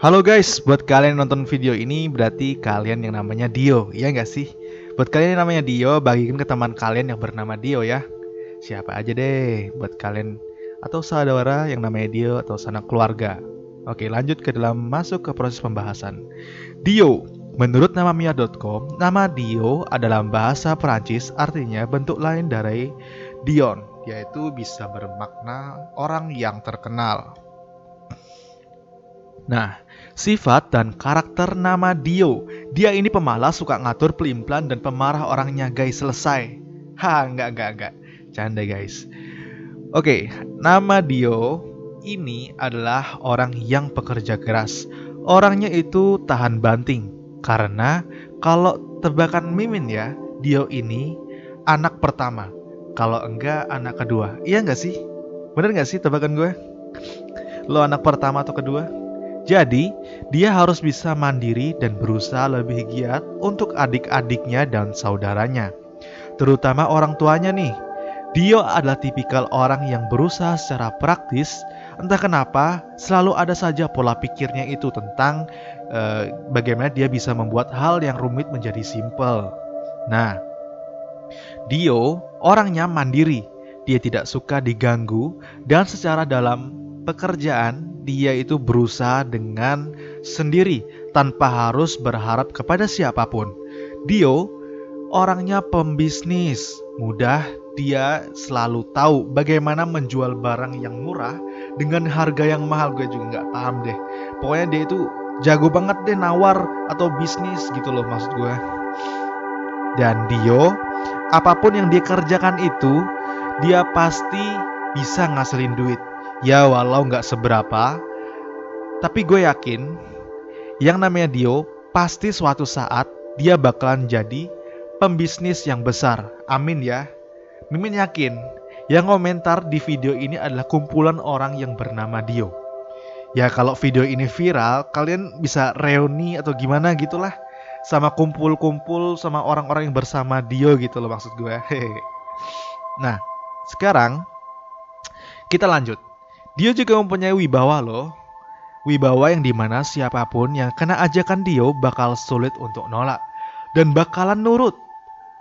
Halo guys, buat kalian yang nonton video ini berarti kalian yang namanya Dio, iya nggak sih? Buat kalian yang namanya Dio, bagikan ke teman kalian yang bernama Dio ya. Siapa aja deh, buat kalian atau saudara yang namanya Dio atau sanak keluarga. Oke, lanjut ke dalam masuk ke proses pembahasan. Dio, menurut nama Mia.com, nama Dio adalah bahasa Perancis artinya bentuk lain dari Dion, yaitu bisa bermakna orang yang terkenal. Nah, sifat dan karakter nama Dio. Dia ini pemalas, suka ngatur, pelin-pelan, dan pemarah orangnya guys, selesai. Enggak. Canda guys. Oke, nama Dio ini adalah orang yang pekerja keras. Orangnya itu tahan banting. Karena kalau tebakan Mimin ya, Dio ini anak pertama. Kalau enggak, anak kedua. Iya nggak sih? Bener nggak sih tebakan gue? Lo anak pertama atau kedua? Jadi, dia harus bisa mandiri dan berusaha lebih giat untuk adik-adiknya dan saudaranya, terutama orang tuanya nih. Dio adalah tipikal orang yang berusaha secara praktis. Entah kenapa, selalu ada saja pola pikirnya itu tentang bagaimana dia bisa membuat hal yang rumit menjadi simpel. Nah, Dio orangnya mandiri. Dia tidak suka diganggu dan secara dalam pekerjaan dia itu berusaha dengan sendiri tanpa harus berharap kepada siapapun. Dio orangnya pembisnis, mudah. Dia selalu tahu bagaimana menjual barang yang murah dengan harga yang mahal. Gue juga nggak paham deh. Pokoknya dia itu jago banget deh nawar atau bisnis gitu loh maksud gue. Dan Dio, apapun yang dia kerjakan itu, dia pasti bisa ngasilin duit. Ya walau nggak seberapa, tapi gue yakin yang namanya Dio pasti suatu saat dia bakalan jadi pembisnis yang besar. Amin ya. Mimin yakin yang komentar di video ini adalah kumpulan orang yang bernama Dio. Ya kalau video ini viral, kalian bisa reuni atau gimana gitulah, sama kumpul-kumpul sama orang-orang yang bersama Dio gitu loh maksud gue. Nah, sekarang kita lanjut. Dio juga mempunyai wibawa loh. Wibawa yang dimana siapapun yang kena ajakan Dio bakal sulit untuk nolak dan bakalan nurut.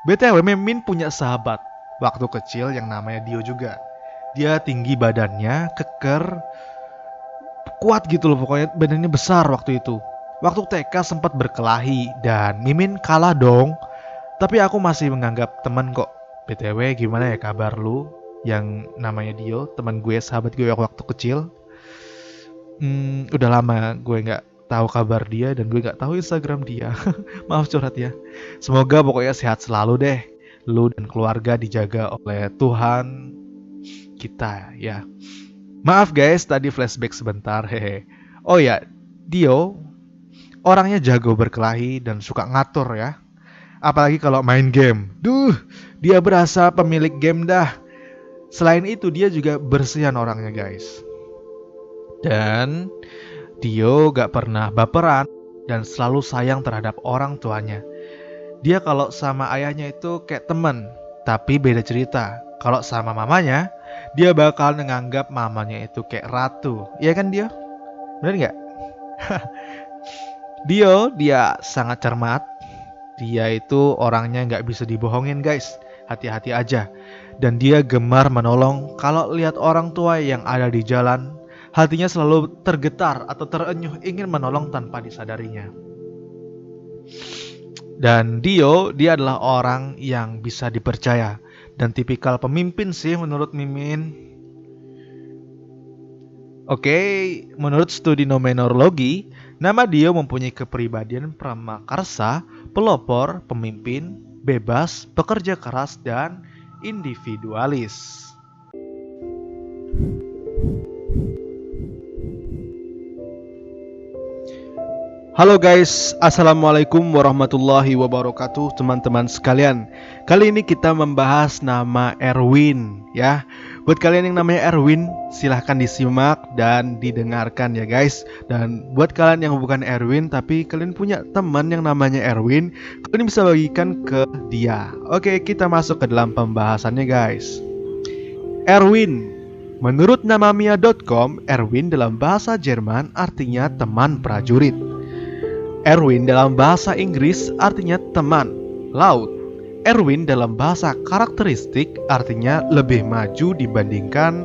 BTW Mimin punya sahabat waktu kecil yang namanya Dio juga. Dia tinggi badannya, keker, kuat gitu loh, pokoknya badannya besar waktu itu. Waktu TK sempat berkelahi dan Mimin kalah dong. Tapi aku masih menganggap teman kok. BTW gimana ya kabar lu yang namanya Dio, teman gue, sahabat gue waktu kecil? Udah lama gue nggak tahu kabar dia dan gue nggak tahu Instagram dia. Maaf curhat ya. Semoga pokoknya sehat selalu deh. Lu dan keluarga dijaga oleh Tuhan kita ya. Maaf guys, tadi flashback sebentar. Hehe. Oh ya, Dio orangnya jago berkelahi dan suka ngatur ya. Apalagi kalau main game. Dia berasa pemilik game dah. Selain itu dia juga bersihan orangnya guys. Dan Dio gak pernah baperan dan selalu sayang terhadap orang tuanya. Dia kalau sama ayahnya itu kayak temen, tapi beda cerita. Kalau sama mamanya, dia bakal menganggap mamanya itu kayak ratu. Iya kan Dio? Bener gak? Dio, dia sangat cermat. Dia itu orangnya gak bisa dibohongin guys. Hati-hati aja. Dan dia gemar menolong. Kalau lihat orang tua yang ada di jalan, hatinya selalu tergetar atau terenyuh ingin menolong tanpa disadarinya. Dan Dio, dia adalah orang yang bisa dipercaya dan tipikal pemimpin sih menurut Mimin. Oke, menurut studi nomenologi, nama Dio mempunyai kepribadian pramakarsa, pelopor, pemimpin, bebas, pekerja keras, dan individualis. Halo guys, assalamualaikum warahmatullahi wabarakatuh teman-teman sekalian. Kali ini kita membahas nama Erwin ya. Buat kalian yang namanya Erwin, silahkan disimak dan didengarkan ya guys. Dan buat kalian yang bukan Erwin tapi kalian punya teman yang namanya Erwin, kalian bisa bagikan ke dia. Oke, kita masuk ke dalam pembahasannya guys. Erwin Menurut namamia.com, Erwin dalam bahasa Jerman artinya teman prajurit. Erwin dalam bahasa Inggris artinya teman laut. Erwin dalam bahasa karakteristik artinya lebih maju dibandingkan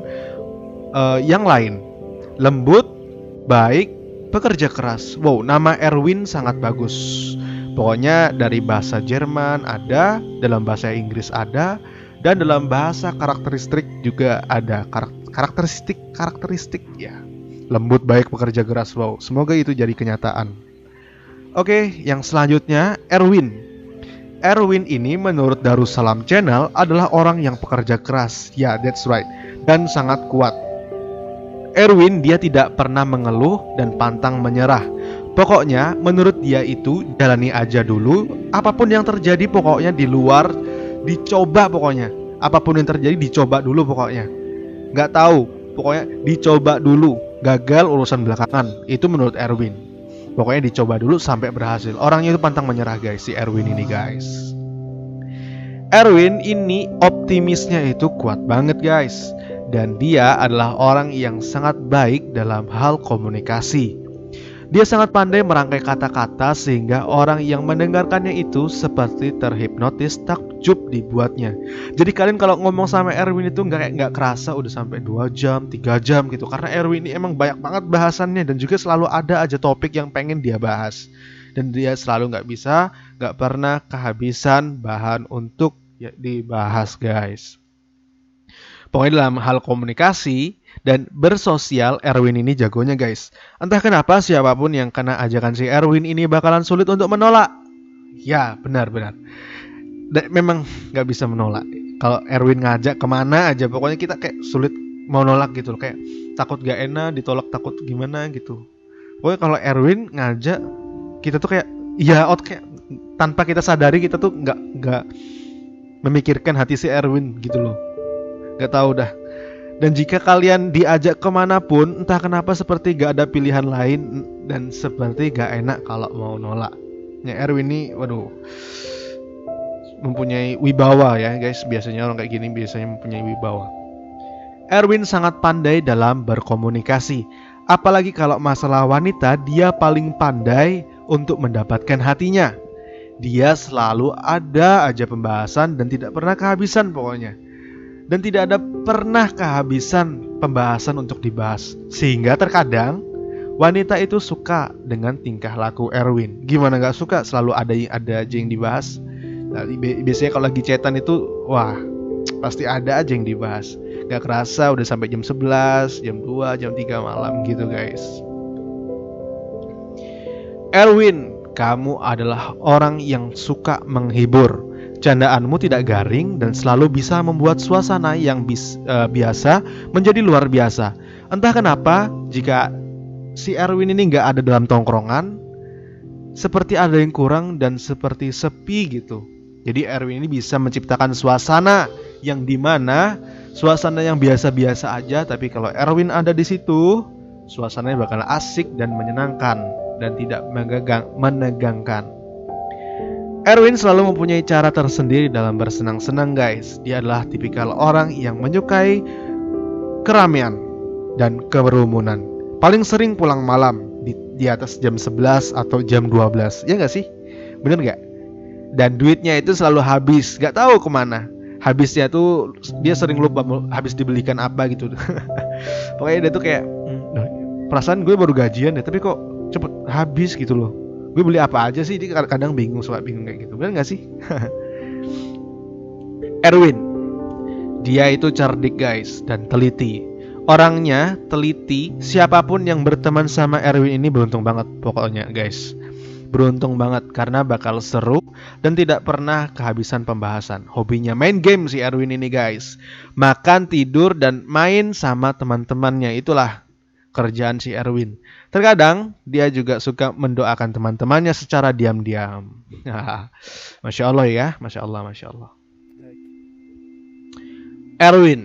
yang lain. Lembut, baik, pekerja keras. Wow, nama Erwin sangat bagus. Pokoknya dari bahasa Jerman ada, dalam bahasa Inggris ada, dan dalam bahasa karakteristik juga ada. Karakteristik ya. Lembut, baik, pekerja keras. Wow, semoga itu jadi kenyataan. Oke, yang selanjutnya Erwin. Erwin ini menurut Darussalam Channel adalah orang yang pekerja keras. Ya, that's right. Dan sangat kuat. Erwin dia tidak pernah mengeluh dan pantang menyerah. Pokoknya menurut dia itu jalani aja dulu. Apapun yang terjadi pokoknya di luar dicoba pokoknya. Apapun yang terjadi dicoba dulu pokoknya. Gak tahu, pokoknya dicoba dulu. Gagal urusan belakangan. Itu menurut Erwin. Pokoknya dicoba dulu sampai berhasil. Orangnya itu pantang menyerah guys, si Erwin ini guys. Erwin ini optimisnya itu kuat banget guys. Dan dia adalah orang yang sangat baik dalam hal komunikasi. Dia sangat pandai merangkai kata-kata sehingga orang yang mendengarkannya itu seperti terhipnotis, takjub dibuatnya. Jadi kalian kalau ngomong sama Erwin itu nggak kerasa udah sampai 2 jam, 3 jam gitu. Karena Erwin ini emang banyak banget bahasannya dan juga selalu ada aja topik yang pengen dia bahas. Dan dia selalu nggak pernah kehabisan bahan untuk dibahas guys. Pokoknya dalam hal komunikasi dan bersosial, Erwin ini jagonya guys. Entah kenapa siapapun yang kena ajakan si Erwin ini bakalan sulit untuk menolak. Ya benar. Dan memang gak bisa menolak. Kalau Erwin ngajak kemana aja, pokoknya kita kayak sulit mau nolak gitu. Kayak takut gak enak, ditolak takut gimana gitu. Pokoknya kalau Erwin ngajak, kita tuh kayak kayak tanpa kita sadari kita tuh gak memikirkan hati si Erwin gitu loh. Gak tahu dah. Dan jika kalian diajak kemanapun, entah kenapa seperti gak ada pilihan lain dan seperti gak enak kalau mau nolak. Ya Erwin ini, waduh, mempunyai wibawa ya guys. Biasanya orang kayak gini biasanya mempunyai wibawa. Erwin sangat pandai dalam berkomunikasi. Apalagi kalau masalah wanita, dia paling pandai untuk mendapatkan hatinya. Dia selalu ada aja pembahasan dan tidak pernah kehabisan pokoknya. Dan tidak ada pernah kehabisan pembahasan untuk dibahas. Sehingga terkadang wanita itu suka dengan tingkah laku Erwin. Gimana gak suka, selalu ada aja yang dibahas. Nah, biasanya kalau lagi chatan itu, wah pasti ada aja yang dibahas. Gak kerasa udah sampai jam 11, jam 2, jam 3 malam gitu guys. Erwin, kamu adalah orang yang suka menghibur. Candaanmu tidak garing dan selalu bisa membuat suasana yang biasa menjadi luar biasa. Entah kenapa jika si Erwin ini nggak ada dalam tongkrongan, seperti ada yang kurang dan seperti sepi gitu. Jadi Erwin ini bisa menciptakan suasana yang dimana suasana yang biasa-biasa aja, tapi kalau Erwin ada di situ, suasananya bakal asik dan menyenangkan dan tidak menegangkan. Erwin selalu mempunyai cara tersendiri dalam bersenang-senang guys. Dia adalah tipikal orang yang menyukai keramaian dan kerumunan. Paling sering pulang malam di atas jam 11 atau jam 12. Ya gak sih? Bener gak? Dan duitnya itu selalu habis, gak tahu kemana. Habisnya tuh dia sering lupa habis dibelikan apa gitu. Pokoknya dia tuh kayak perasaan gue baru gajian ya, tapi kok cepet habis gitu loh. Gue beli apa aja sih, dia kadang bingung, suka bingung kayak gitu. Bener gak sih? Erwin, dia itu cerdik guys dan teliti. Orangnya teliti. Siapapun yang berteman sama Erwin ini beruntung banget pokoknya guys. Beruntung banget karena bakal seru dan tidak pernah kehabisan pembahasan. Hobinya main game si Erwin ini guys. Makan, tidur, dan main sama teman-temannya. Itulah kerjaan si Erwin. Terkadang dia juga suka mendoakan teman-temannya secara diam-diam. Masya Allah ya, Masya Allah. Erwin,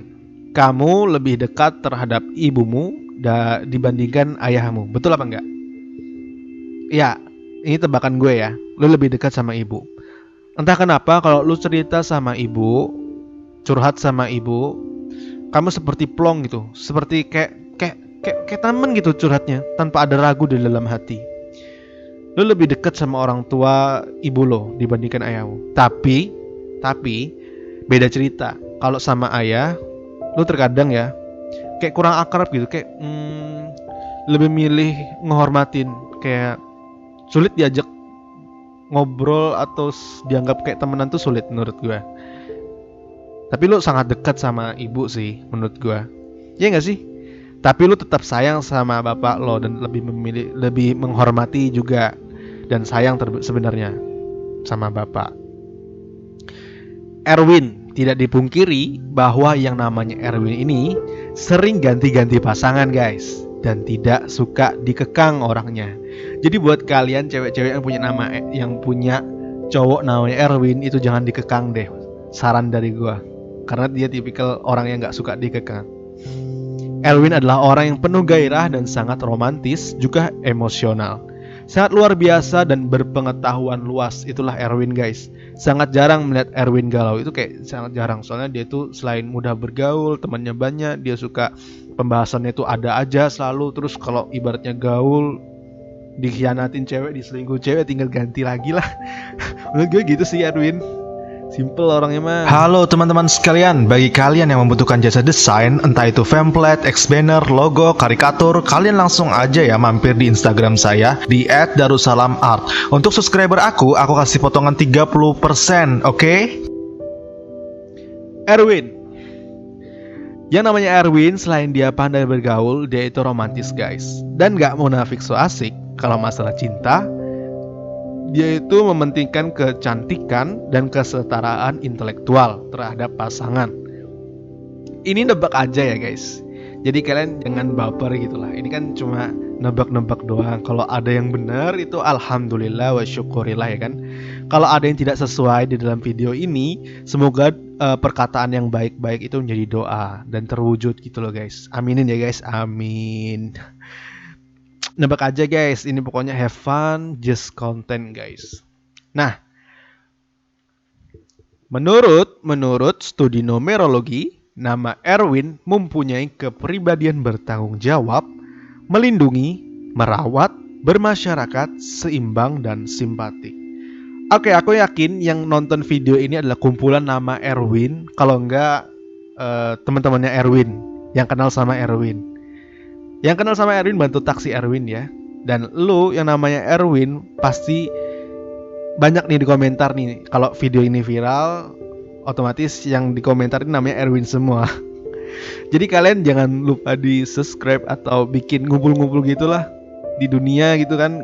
kamu lebih dekat terhadap ibumu dibandingkan ayahmu. Betul apa enggak? Ya, ini tebakan gue ya. Lu lebih dekat sama ibu. Entah kenapa kalau lu cerita sama ibu, curhat sama ibu, Kamu seperti plong gitu, seperti kayak temen gitu curhatnya, tanpa ada ragu di dalam hati. Lo lebih dekat sama orang tua ibu lo dibandingkan ayahmu. Tapi beda cerita. Kalau sama ayah, lo terkadang ya kayak kurang akrab gitu, kayak lebih milih ngehormatin, kayak sulit diajak ngobrol atau dianggap kayak temenan tuh sulit menurut gue. Tapi lu sangat dekat sama ibu sih menurut gue, ya nggak sih? Tapi lu tetap sayang sama bapak lo dan lebih menghormati juga dan sayang sebenarnya sama bapak. Erwin, tidak dipungkiri bahwa yang namanya Erwin ini sering ganti-ganti pasangan guys, dan tidak suka dikekang orangnya. Jadi buat kalian cewek-cewek yang punya cowok namanya Erwin, itu jangan dikekang deh, saran dari gua, karena dia tipikal orang yang gak suka dikekang. Erwin adalah orang yang penuh gairah dan sangat romantis, juga emosional. Sangat luar biasa dan berpengetahuan luas. Itulah Erwin guys. Sangat jarang melihat Erwin galau. Itu kayak sangat jarang. Soalnya dia tuh selain mudah bergaul, temannya banyak, dia suka pembahasannya tuh ada aja selalu. Terus kalau ibaratnya gaul, dikhianatin cewek, diselingkuh cewek, tinggal ganti lagi lah. Menurut gue gitu sih Erwin. Simple orangnya mah. Halo teman-teman sekalian, bagi kalian yang membutuhkan jasa desain, entah itu template, X-banner, logo, karikatur, kalian langsung aja ya mampir di Instagram saya di @darussalamart. Untuk subscriber aku kasih potongan 30%, oke? Erwin. Yang namanya Erwin, selain dia pandai bergaul, dia itu romantis guys. Dan gak munafik so asik. Kalau masalah cinta, dia itu mementingkan kecantikan dan kesetaraan intelektual terhadap pasangan. Ini nebak aja ya guys. Jadi kalian jangan baper gitulah. Ini kan cuma nebak-nebak doang. Kalau ada yang benar itu alhamdulillah wa syukurillah ya kan. Kalau ada yang tidak sesuai di dalam video ini, semoga perkataan yang baik-baik itu menjadi doa dan terwujud gitu loh guys. Aminin ya guys, amin. Nebak aja guys, ini pokoknya have fun, just content guys. Nah, menurut studi numerologi, nama Erwin mempunyai kepribadian bertanggung jawab, melindungi, merawat, bermasyarakat, seimbang, dan simpatik. Oke, aku yakin yang nonton video ini adalah kumpulan nama Erwin. Kalau enggak, teman-temannya Erwin yang kenal sama Erwin. Yang kenal sama Erwin bantu taksi Erwin ya. Dan lu yang namanya Erwin pasti banyak nih di komentar nih. Kalau video ini viral, otomatis yang di komentar ini namanya Erwin semua. Jadi kalian jangan lupa di subscribe atau bikin ngumpul-ngumpul gitulah di dunia gitu kan.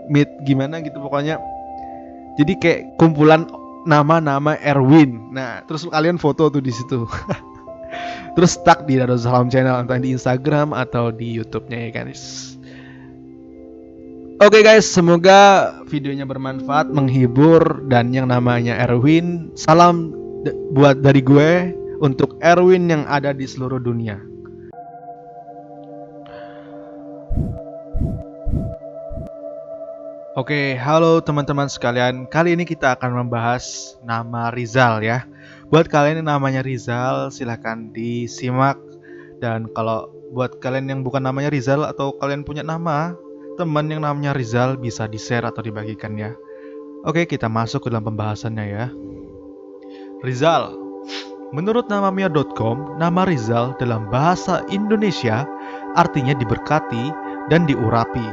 Meet gimana gitu pokoknya. Jadi kayak kumpulan nama-nama Erwin. Nah, terus kalian foto tuh di situ. Terus tag di Darussalam channel, entah di Instagram atau di YouTube-nya ya guys. Oke guys, semoga videonya bermanfaat, menghibur, dan yang namanya Erwin, salam buat dari gue untuk Erwin yang ada di seluruh dunia. Oke, halo teman-teman sekalian. Kali ini kita akan membahas nama Rizal ya. Buat kalian yang namanya Rizal, silahkan disimak. Dan kalau buat kalian yang bukan namanya Rizal atau kalian punya nama teman yang namanya Rizal, bisa di-share atau dibagikan ya. Oke, kita masuk ke dalam pembahasannya ya. Rizal. Menurut namamia.com, nama Rizal dalam bahasa Indonesia artinya diberkati dan diurapi.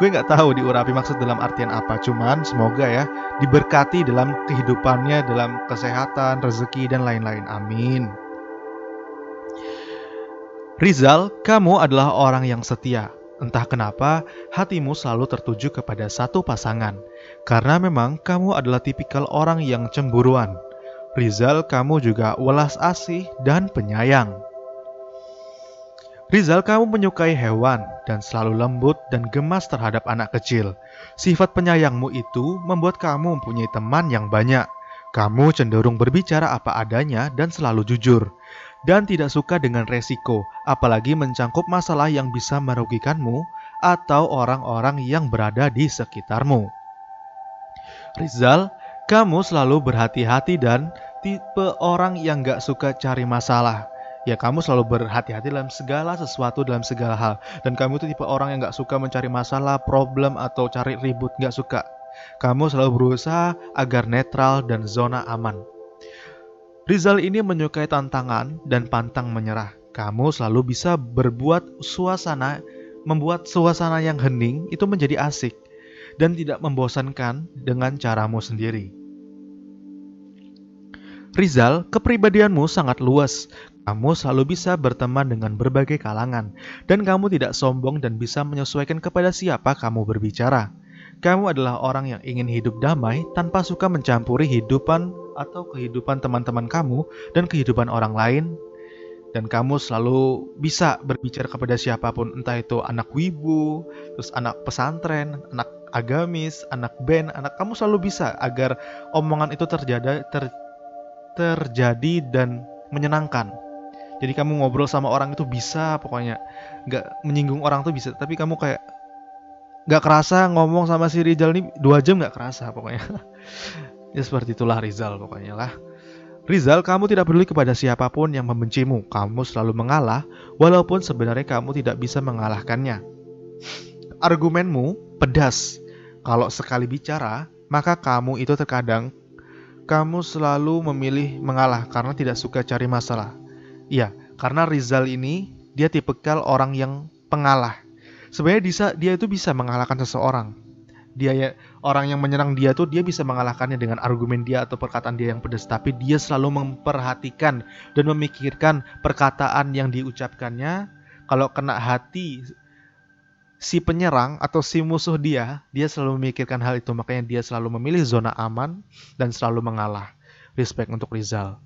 Gue nggak tahu diurapi maksud dalam artian apa, cuman semoga ya diberkati dalam kehidupannya, dalam kesehatan, rezeki, dan lain-lain. Amin. Rizal, kamu adalah orang yang setia. Entah kenapa, hatimu selalu tertuju kepada satu pasangan. Karena memang kamu adalah tipikal orang yang cemburuan. Rizal, kamu juga welas asih dan penyayang. Rizal, kamu menyukai hewan dan selalu lembut dan gemas terhadap anak kecil. Sifat penyayangmu itu membuat kamu mempunyai teman yang banyak. Kamu cenderung berbicara apa adanya dan selalu jujur. Dan tidak suka dengan resiko, apalagi mencangkup masalah yang bisa merugikanmu atau orang-orang yang berada di sekitarmu. Rizal, kamu selalu berhati-hati dan tipe orang yang gak suka cari masalah. Ya kamu selalu berhati-hati dalam segala sesuatu, dalam segala hal. Dan kamu itu tipe orang yang gak suka mencari masalah, problem, atau cari ribut, gak suka. Kamu selalu berusaha agar netral dan zona aman. Rizal ini menyukai tantangan dan pantang menyerah. Kamu selalu bisa membuat suasana yang hening itu menjadi asik dan tidak membosankan dengan caramu sendiri. Rizal, kepribadianmu sangat luas. Kamu selalu bisa berteman dengan berbagai kalangan, dan kamu tidak sombong dan bisa menyesuaikan kepada siapa kamu berbicara. Kamu adalah orang yang ingin hidup damai tanpa suka mencampuri kehidupan teman-teman kamu dan kehidupan orang lain. Dan kamu selalu bisa berbicara kepada siapapun, entah itu anak wibu, terus anak pesantren, anak agamis, anak band, kamu selalu bisa agar omongan itu terjadi dan menyenangkan. Jadi kamu ngobrol sama orang itu bisa, pokoknya nggak menyinggung orang tuh bisa. Tapi kamu kayak nggak kerasa ngomong sama si Rizal ini 2 jam, nggak kerasa pokoknya. Ya seperti itulah Rizal pokoknya lah. Rizal, kamu tidak peduli kepada siapapun yang membencimu. Kamu selalu mengalah, walaupun sebenarnya kamu tidak bisa mengalahkannya. Argumenmu pedas. Kalau sekali bicara, maka kamu itu terkadang kamu selalu memilih mengalah karena tidak suka cari masalah. Iya, karena Rizal ini dia tipikal orang yang pengalah. Sebenarnya dia itu bisa mengalahkan seseorang. Orang yang menyerang dia tuh dia bisa mengalahkannya dengan argumen dia atau perkataan dia yang pedas, tapi dia selalu memperhatikan dan memikirkan perkataan yang diucapkannya. Kalau kena hati si penyerang atau si musuh dia selalu memikirkan hal itu. Makanya dia selalu memilih zona aman dan selalu mengalah. Respect untuk Rizal.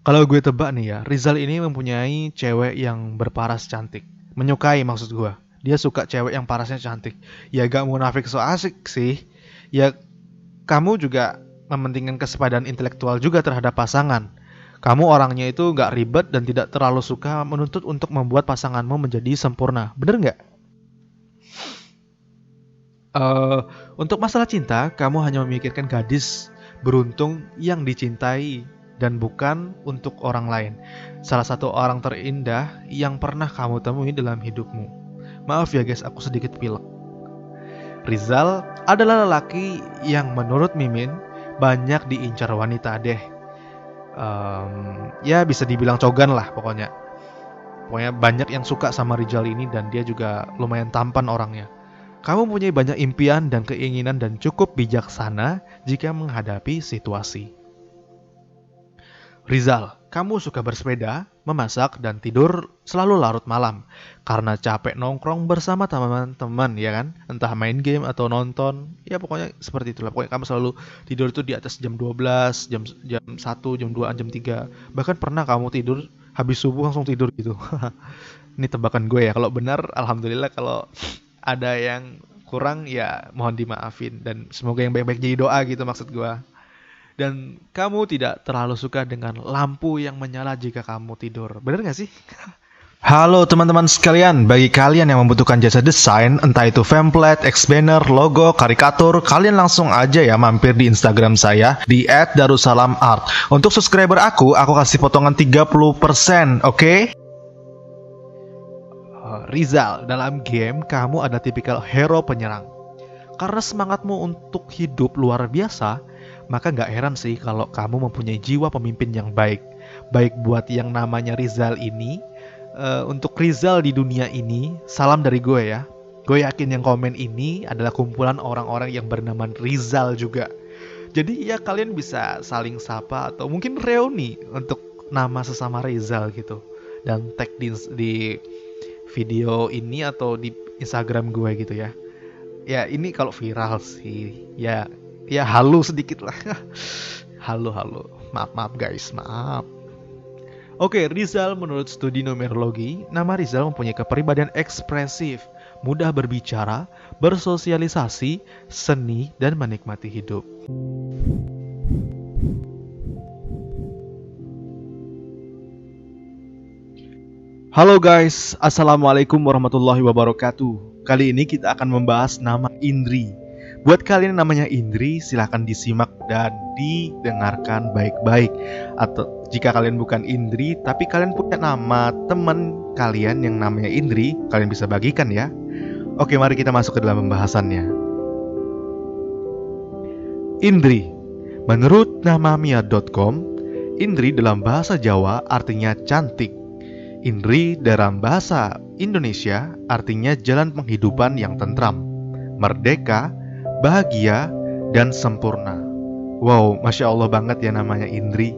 Kalau gue tebak nih ya, Rizal ini mempunyai cewek yang berparas cantik. Menyukai maksud gue. Dia suka cewek yang parasnya cantik. Ya gak munafik so asik sih. Ya kamu juga mementingkan kesepadan intelektual juga terhadap pasangan. Kamu orangnya itu gak ribet dan tidak terlalu suka menuntut untuk membuat pasanganmu menjadi sempurna. Bener gak? Untuk masalah cinta, kamu hanya memikirkan gadis beruntung yang dicintai dan bukan untuk orang lain. Salah satu orang terindah yang pernah kamu temui dalam hidupmu. Maaf ya guys, aku sedikit pilek. Rizal adalah lelaki yang menurut Mimin banyak diincar wanita deh. Ya bisa dibilang cogan lah pokoknya. Pokoknya banyak yang suka sama Rizal ini dan dia juga lumayan tampan orangnya. Kamu punya banyak impian dan keinginan dan cukup bijaksana jika menghadapi situasi. Rizal, kamu suka bersepeda, memasak, dan tidur selalu larut malam karena capek nongkrong bersama teman-teman, ya kan? Entah main game atau nonton, ya pokoknya seperti itulah. Pokoknya kamu selalu tidur itu di atas jam 12, jam 1, jam 2, jam 3. Bahkan pernah kamu tidur habis subuh langsung tidur gitu. Ini tebakan gue ya. Kalau benar, alhamdulillah. Kalau ada yang kurang, ya mohon dimaafin. Dan semoga yang baik-baik jadi doa gitu maksud gue. Dan kamu tidak terlalu suka dengan lampu yang menyala jika kamu tidur. Bener gak sih? Halo teman-teman sekalian, bagi kalian yang membutuhkan jasa desain, entah itu template, X-banner, logo, karikatur, kalian langsung aja ya mampir di Instagram saya di @darussalamart. Untuk subscriber aku kasih potongan 30%, oke? Rizal, dalam game kamu ada tipikal hero penyerang. Karena semangatmu untuk hidup luar biasa, maka gak heran sih kalau kamu mempunyai jiwa pemimpin yang baik. Baik buat yang namanya Rizal ini. Untuk Rizal di dunia ini, salam dari gue ya. Gue yakin yang komen ini adalah kumpulan orang-orang yang bernama Rizal juga. Jadi ya kalian bisa saling sapa atau mungkin reuni untuk nama sesama Rizal gitu. Dan tag di video ini atau di Instagram gue gitu ya. Ya ini kalau viral sih, ya halu sedikit lah. Halu. Maaf guys, maaf. Oke, Rizal menurut studi numerologi, nama Rizal mempunyai kepribadian ekspresif, mudah berbicara, bersosialisasi, seni, dan menikmati hidup. Halo guys, Assalamualaikum warahmatullahi wabarakatuh. Kali ini kita akan membahas nama Indri. Buat kalian yang namanya Indri, silahkan disimak dan didengarkan baik-baik. Atau jika kalian bukan Indri, tapi kalian punya nama teman kalian yang namanya Indri, kalian bisa bagikan ya. Oke, mari kita masuk ke dalam pembahasannya. Indri. Menurut namamia.com, Indri dalam bahasa Jawa artinya cantik. Indri dalam bahasa Indonesia artinya jalan penghidupan yang tentram, merdeka, bahagia, dan sempurna. Wow, Masya Allah banget ya namanya Indri.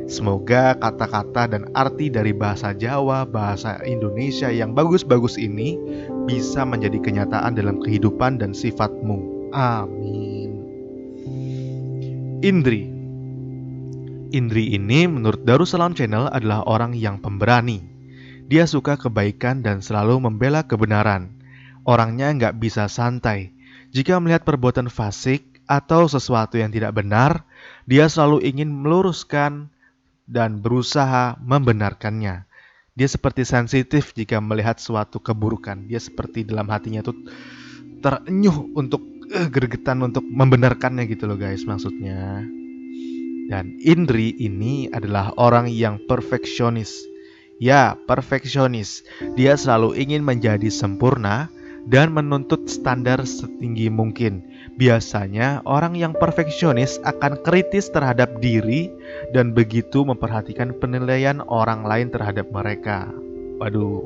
Semoga kata-kata dan arti dari bahasa Jawa, bahasa Indonesia yang bagus-bagus ini bisa menjadi kenyataan dalam kehidupan dan sifatmu. Amin. Indri. Indri ini menurut Darussalam Channel adalah orang yang pemberani. Dia suka kebaikan dan selalu membela kebenaran. Orangnya nggak bisa santai. Jika melihat perbuatan fasik atau sesuatu yang tidak benar, dia selalu ingin meluruskan dan berusaha membenarkannya. Dia seperti sensitif jika melihat suatu keburukan. Dia seperti dalam hatinya tuh terenyuh untuk gregetan untuk membenarkannya gitu loh guys maksudnya. Dan Indri ini adalah orang yang perfeksionis. Ya, perfeksionis. Dia selalu ingin menjadi sempurna dan menuntut standar setinggi mungkin. Biasanya orang yang perfeksionis akan kritis terhadap diri dan begitu memperhatikan penilaian orang lain terhadap mereka. Waduh,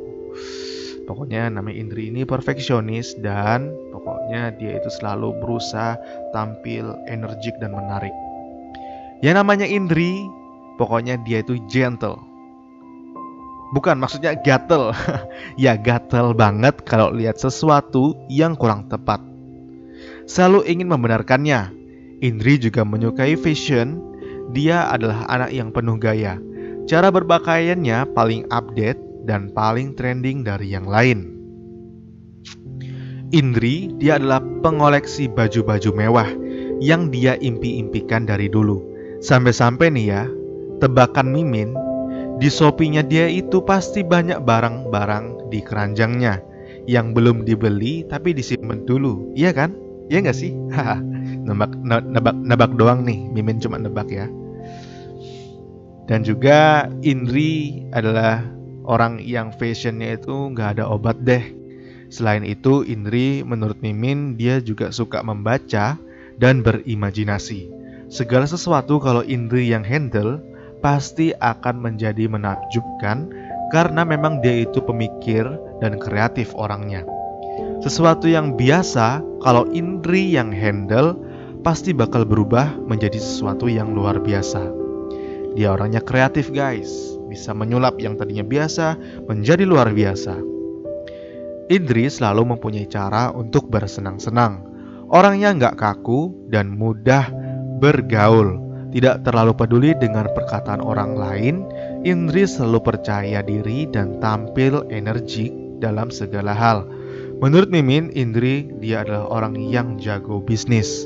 pokoknya namanya Indri ini perfeksionis dan pokoknya dia itu selalu berusaha tampil energik dan menarik. Yang namanya Indri, pokoknya dia itu gentle. Bukan, maksudnya gatel. Ya, gatel banget kalau lihat sesuatu yang kurang tepat. Selalu ingin membenarkannya. Indri juga menyukai fashion. Dia adalah anak yang penuh gaya. Cara berpakaiannya paling update dan paling trending dari yang lain. Indri, dia adalah pengoleksi baju-baju mewah yang dia impi-impikan dari dulu. Sampai-sampai nih ya, tebakan Mimin, di Shopee-nya dia itu pasti banyak barang-barang di keranjangnya yang belum dibeli tapi disimpan dulu. Iya kan? Iya nggak sih? nebak doang nih. Mimin cuma nebak ya. Dan juga Indri adalah orang yang fashionnya itu nggak ada obat deh. Selain itu, Indri menurut Mimin dia juga suka membaca dan berimajinasi. Segala sesuatu kalau Indri yang handle pasti akan menjadi menakjubkan karena memang dia itu pemikir dan kreatif orangnya. Sesuatu yang biasa kalau Indri yang handle pasti bakal berubah menjadi sesuatu yang luar biasa. Dia orangnya kreatif guys, bisa menyulap yang tadinya biasa menjadi luar biasa. Indri selalu mempunyai cara untuk bersenang-senang. Orangnya nggak kaku dan mudah bergaul. Tidak terlalu peduli dengan perkataan orang lain, Indri selalu percaya diri dan tampil energik dalam segala hal. Menurut Mimin, Indri dia adalah orang yang jago bisnis.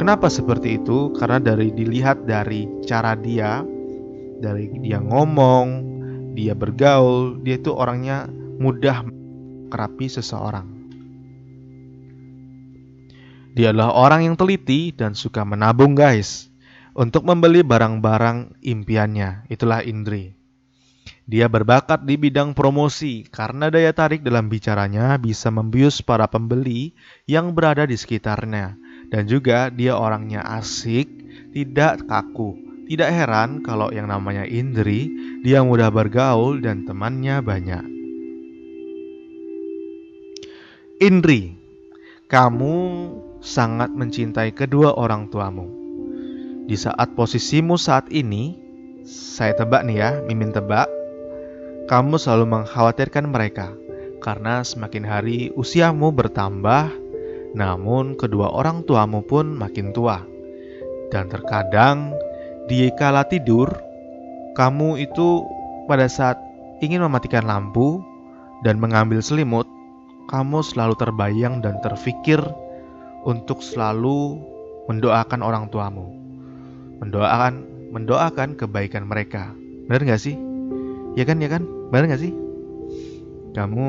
Kenapa seperti itu? Karena dilihat dari cara dia, dari dia ngomong, dia bergaul, dia itu orangnya mudah mengerapi seseorang. Dia adalah orang yang teliti dan suka menabung guys, untuk membeli barang-barang impiannya. Itulah Indri. Dia berbakat di bidang promosi karena daya tarik dalam bicaranya bisa membius para pembeli yang berada di sekitarnya. Dan juga dia orangnya asik, tidak kaku. Tidak heran kalau yang namanya Indri, dia mudah bergaul dan temannya banyak. Indri, kamu sangat mencintai kedua orang tuamu. Di saat posisimu saat ini, saya tebak nih ya, Mimin tebak, kamu selalu mengkhawatirkan mereka karena semakin hari usiamu bertambah, namun kedua orang tuamu pun makin tua. Dan terkadang di kala tidur, kamu itu pada saat ingin mematikan lampu dan mengambil selimut, kamu selalu terbayang dan terfikir untuk selalu mendoakan orang tuamu. Mendoakan kebaikan mereka. Benar gak sih? Ya kan? Benar gak sih? Kamu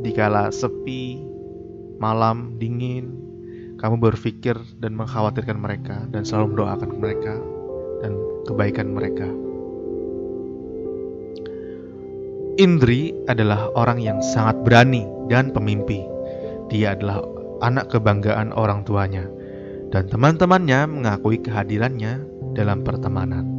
dikala sepi, malam dingin, kamu berpikir dan mengkhawatirkan mereka dan selalu mendoakan mereka dan kebaikan mereka. Indri adalah orang yang sangat berani dan pemimpi. Dia adalah anak kebanggaan orang tuanya, dan teman-temannya mengakui kehadirannya dalam pertemanan.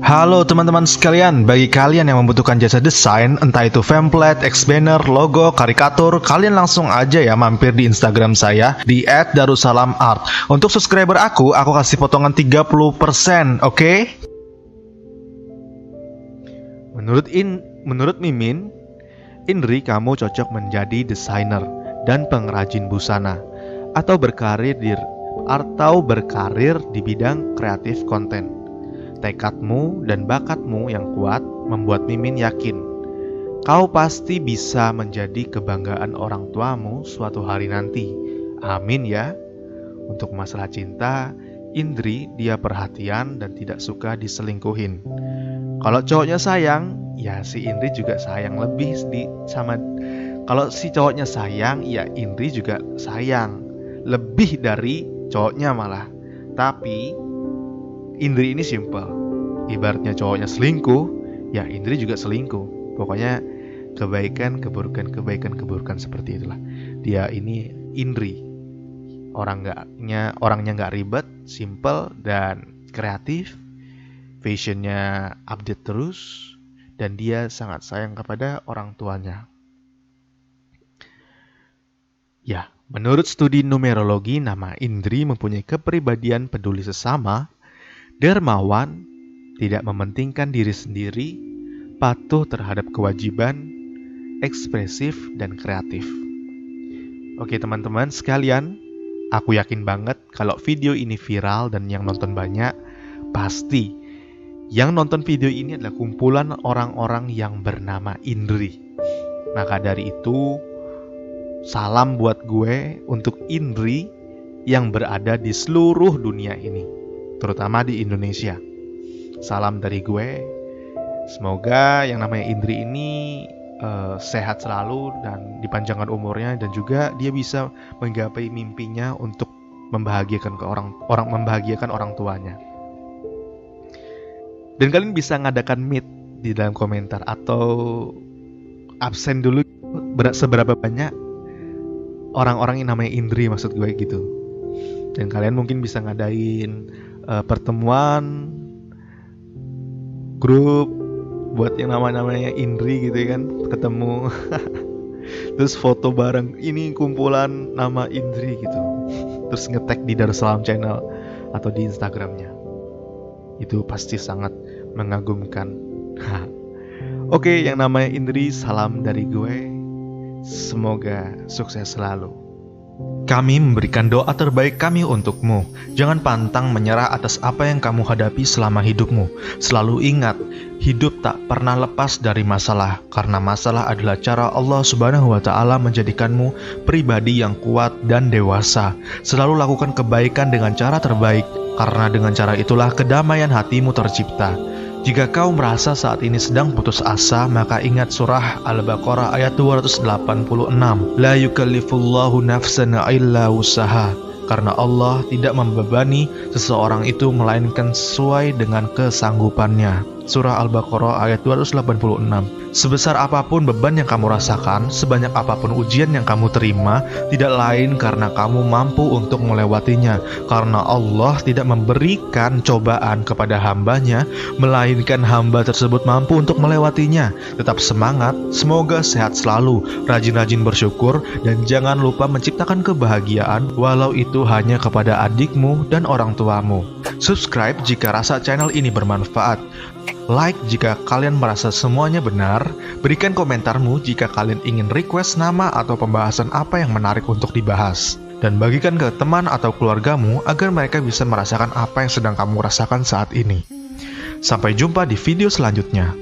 Halo teman-teman sekalian, bagi kalian yang membutuhkan jasa desain, entah itu template, X-banner, logo, karikatur, kalian langsung aja ya mampir di Instagram saya di @darussalamart. Untuk subscriber aku kasih potongan 30%, oke? Menurut Mimin, Indri, kamu cocok menjadi desainer dan pengrajin busana atau berkarir di bidang kreatif konten. Tekadmu dan bakatmu yang kuat membuat Mimin yakin kau pasti bisa menjadi kebanggaan orang tuamu suatu hari nanti. Amin ya. Untuk masalah cinta, Indri dia perhatian dan tidak suka diselingkuhin. Kalau cowoknya sayang, ya si Indri juga sayang lebih sama. Kalau si cowoknya sayang, ya Indri juga sayang lebih dari cowoknya malah. Tapi Indri ini simple. Ibaratnya cowoknya selingkuh, ya Indri juga selingkuh. Pokoknya kebaikan, keburukan seperti itulah. Dia ini Indri. Orangnya nggak ribet, simple dan kreatif. Fashionnya update terus, dan dia sangat sayang kepada orang tuanya. Ya, menurut studi numerologi, nama Indri mempunyai kepribadian peduli sesama, dermawan, tidak mementingkan diri sendiri, patuh terhadap kewajiban, ekspresif, dan kreatif. Oke teman-teman sekalian, aku yakin banget kalau video ini viral dan yang nonton banyak, pasti yang nonton video ini adalah kumpulan orang-orang yang bernama Indri. Maka dari itu, salam buat gue untuk Indri yang berada di seluruh dunia ini, terutama di Indonesia. Salam dari gue. Semoga yang namanya Indri ini sehat selalu dan dipanjangkan umurnya, dan juga dia bisa menggapai mimpinya untuk membahagiakan orang tuanya. Dan kalian bisa ngadakan meet di dalam komentar atau absen dulu seberapa banyak orang-orang yang namanya Indri, maksud gue gitu. Dan kalian mungkin bisa ngadain pertemuan grup buat yang namanya Indri gitu kan, ketemu terus foto bareng, ini kumpulan nama Indri gitu, terus nge-tag di Darussalam Channel atau di Instagramnya. Itu pasti sangat mengagumkan. Oke, yang namanya Indri, salam dari gue. Semoga sukses selalu. Kami memberikan doa terbaik kami untukmu. Jangan pantang menyerah atas apa yang kamu hadapi selama hidupmu. Selalu ingat, hidup tak pernah lepas dari masalah, karena masalah adalah cara Allah Subhanahu wa Ta'ala menjadikanmu pribadi yang kuat dan dewasa. Selalu lakukan kebaikan dengan cara terbaik, karena dengan cara itulah kedamaian hatimu tercipta. Jika kau merasa saat ini sedang putus asa, maka ingat surah Al-Baqarah ayat 286. La yukallifullahu nafsan illa wusaha. Karena Allah tidak membebani seseorang itu melainkan sesuai dengan kesanggupannya. Surah Al-Baqarah ayat 286. Sebesar apapun beban yang kamu rasakan, sebanyak apapun ujian yang kamu terima, tidak lain karena kamu mampu untuk melewatinya. Karena Allah tidak memberikan cobaan kepada hambanya, melainkan hamba tersebut mampu untuk melewatinya. Tetap semangat, semoga sehat selalu, rajin-rajin bersyukur, dan jangan lupa menciptakan kebahagiaan, walau itu hanya kepada adikmu dan orang tuamu. Subscribe jika rasa channel ini bermanfaat. Like jika kalian merasa semuanya benar. Berikan komentarmu jika kalian ingin request nama atau pembahasan apa yang menarik untuk dibahas. Dan bagikan ke teman atau keluargamu agar mereka bisa merasakan apa yang sedang kamu rasakan saat ini. Sampai jumpa di video selanjutnya.